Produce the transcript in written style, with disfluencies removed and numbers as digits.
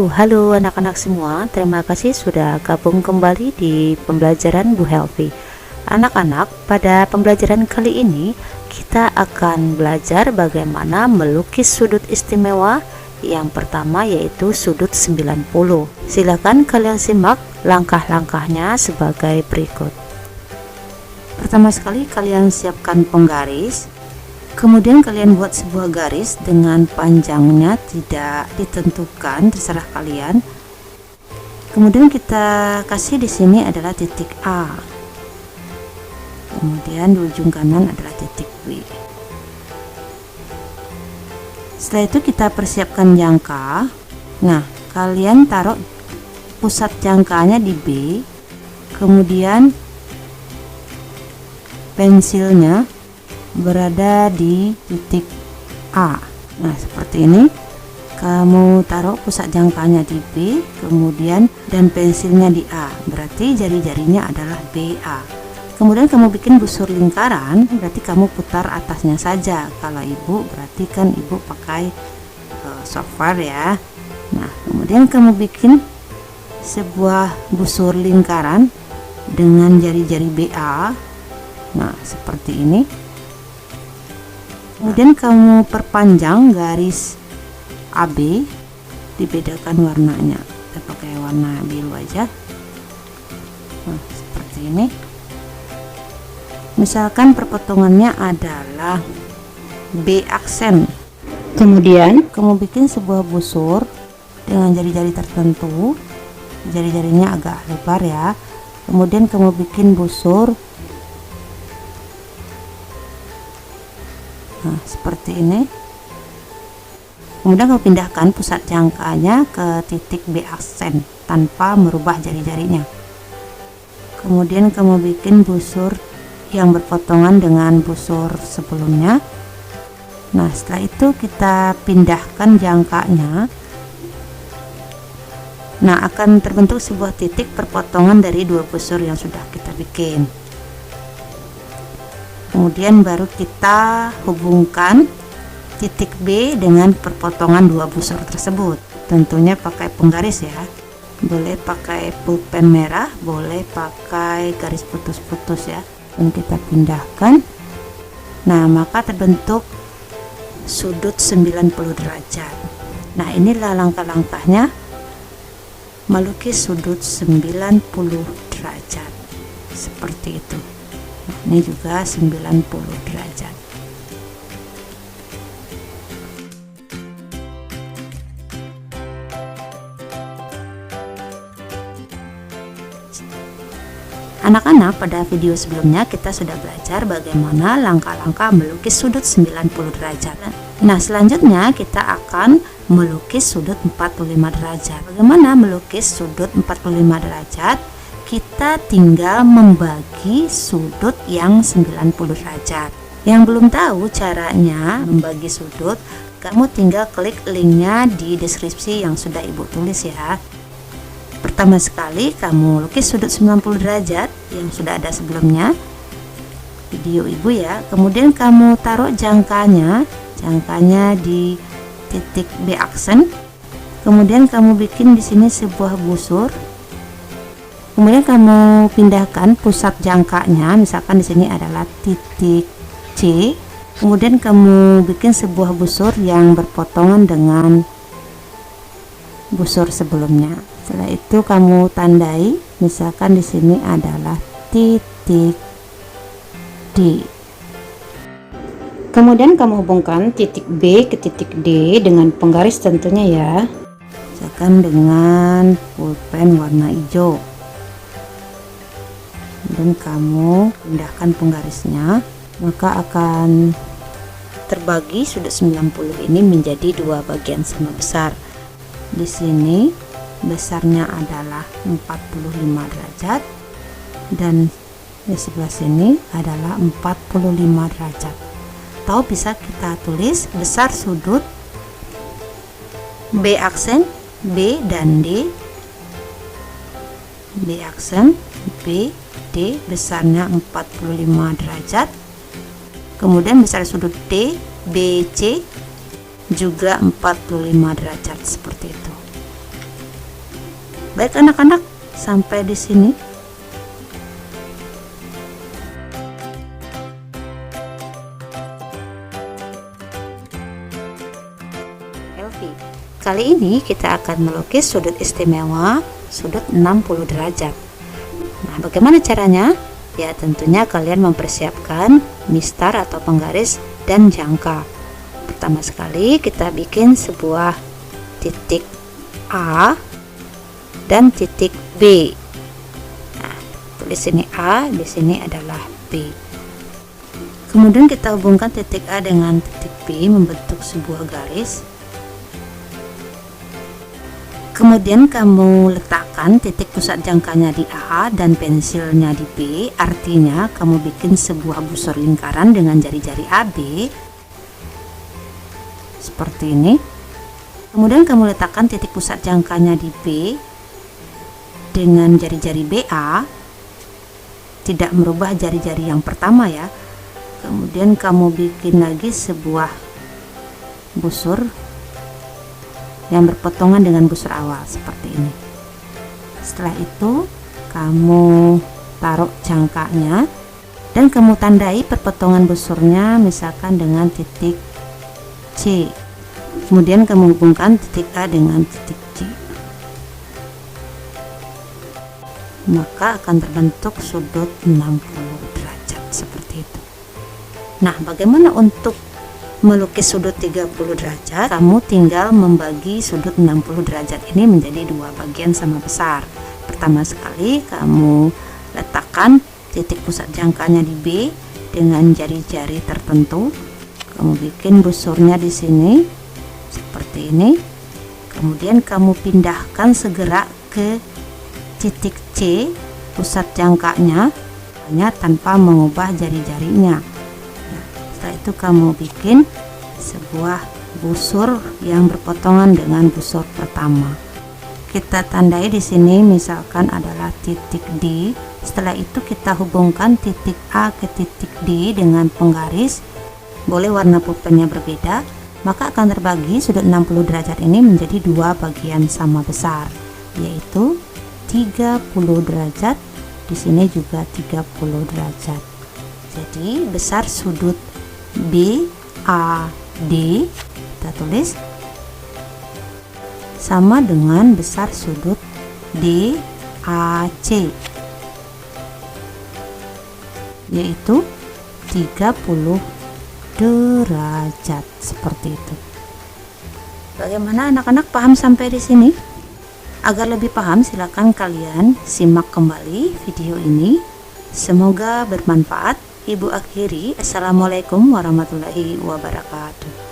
Halo anak-anak semua, terima kasih sudah gabung kembali di pembelajaran Bu Helvi. Anak-anak, pada pembelajaran kali ini kita akan belajar bagaimana melukis sudut istimewa. Yang pertama yaitu sudut 90. Silakan kalian simak langkah-langkahnya sebagai berikut. Pertama sekali kalian siapkan penggaris. Kemudian kalian buat sebuah garis dengan panjangnya tidak ditentukan, terserah kalian. Kemudian kita kasih di sini adalah titik A. Kemudian di ujung kanan adalah titik B. Setelah itu kita persiapkan jangka. Nah, kalian taruh pusat jangkanya di B. Kemudian pensilnya berada di titik A. Nah, seperti ini. Kamu taruh pusat jangkanya di B, kemudian dan pensilnya di A. Berarti jari-jarinya adalah BA. Kemudian kamu bikin busur lingkaran, berarti kamu putar atasnya saja. Kalau ibu, berarti kan ibu pakai software ya. Nah, kemudian kamu bikin sebuah busur lingkaran dengan jari-jari BA. Nah, seperti ini. Kemudian kamu perpanjang garis AB, dibedakan warnanya. Kita pakai warna biru aja. Nah, seperti ini. Misalkan perpotongannya adalah B aksen. Kemudian kamu bikin sebuah busur dengan jari-jari tertentu. Jari-jarinya agak lebar ya. Kemudian kamu bikin busur. Nah, seperti ini. Kemudian kamu pindahkan pusat jangkanya ke titik B aksen tanpa merubah jari-jarinya. Kemudian kamu bikin busur yang berpotongan dengan busur sebelumnya. Nah, setelah itu kita pindahkan jangkanya. Nah, akan terbentuk sebuah titik perpotongan dari dua busur yang sudah kita bikin. Kemudian baru kita hubungkan titik B dengan perpotongan dua busur tersebut. Tentunya pakai penggaris ya. Boleh pakai pulpen merah, boleh pakai garis putus-putus ya. Dan kita pindahkan. Nah, maka terbentuk sudut 90 derajat. Nah, inilah langkah-langkahnya melukis sudut 90 derajat. Seperti itu. Nah, ini juga 90 derajat. Anak-anak, pada video sebelumnya kita sudah belajar bagaimana langkah-langkah melukis sudut 90 derajat. Nah, selanjutnya kita akan melukis sudut 45 derajat. Bagaimana melukis sudut 45 derajat? Kita tinggal membagi sudut yang 90 derajat. Yang belum tahu caranya membagi sudut, kamu tinggal klik linknya di deskripsi yang sudah ibu tulis ya. Pertama sekali kamu lukis sudut 90 derajat yang sudah ada sebelumnya video ibu ya. Kemudian kamu taruh jangkanya di titik B aksen. Kemudian kamu bikin di sini sebuah busur. Kemudian kamu pindahkan pusat jangkanya, misalkan di sini adalah titik C. Kemudian kamu bikin sebuah busur yang berpotongan dengan busur sebelumnya. Setelah itu kamu tandai, misalkan di sini adalah titik D. Kemudian kamu hubungkan titik B ke titik D dengan penggaris tentunya ya. Misalkan dengan pulpen warna hijau. Dan kamu pindahkan penggarisnya, maka akan terbagi sudut 90 ini menjadi dua bagian sama besar. Di sini besarnya adalah 45 derajat dan di sebelah sini adalah 45 derajat. Atau bisa kita tulis besar sudut B aksen, B dan D. B aksen, B, D besarnya 45 derajat. Kemudian besar sudut D, BC juga 45 derajat seperti itu. Baik anak-anak, sampai di sini. Elvi, kali ini kita akan melukis sudut istimewa, sudut 60 derajat. Nah, bagaimana caranya? Ya, tentunya kalian mempersiapkan mistar atau penggaris dan jangka. Pertama sekali kita bikin sebuah titik A dan titik B. Nah, tulis sini A, di sini adalah B. Kemudian kita hubungkan titik A dengan titik B membentuk sebuah garis. Kemudian kamu letakkan titik pusat jangkanya di A dan pensilnya di B. Artinya kamu bikin sebuah busur lingkaran dengan jari-jari AB seperti ini. Kemudian kamu letakkan titik pusat jangkanya di B dengan jari-jari BA, tidak merubah jari-jari yang pertama ya. Kemudian kamu bikin lagi sebuah busur yang berpotongan dengan busur awal seperti ini. Setelah itu kamu taruh jangkanya dan kamu tandai perpotongan busurnya misalkan dengan titik C. Kemudian kamu hubungkan titik A dengan titik C, maka akan terbentuk sudut 60 derajat seperti itu. Nah, bagaimana untuk melukis sudut 30 derajat? Kamu tinggal membagi sudut 60 derajat ini menjadi dua bagian sama besar. Pertama sekali kamu letakkan titik pusat jangkanya di B dengan jari-jari tertentu. Kamu bikin busurnya di sini seperti ini. Kemudian kamu pindahkan segera ke titik C pusat jangkanya hanya tanpa mengubah jari-jarinya. Setelah itu kamu bikin sebuah busur yang berpotongan dengan busur pertama. Kita tandai di sini misalkan adalah titik D. Setelah itu kita hubungkan titik A ke titik D dengan penggaris. Boleh warna pulpennya berbeda, maka akan terbagi sudut 60 derajat ini menjadi dua bagian sama besar, yaitu 30 derajat. Di sini juga 30 derajat. Jadi besar sudut BAD kita tulis sama dengan besar sudut DAC, yaitu 30 derajat seperti itu. Bagaimana anak-anak, paham sampai di sini? Agar lebih paham, silakan kalian simak kembali video ini. Semoga bermanfaat. Ibu akhiri, assalamualaikum warahmatullahi wabarakatuh.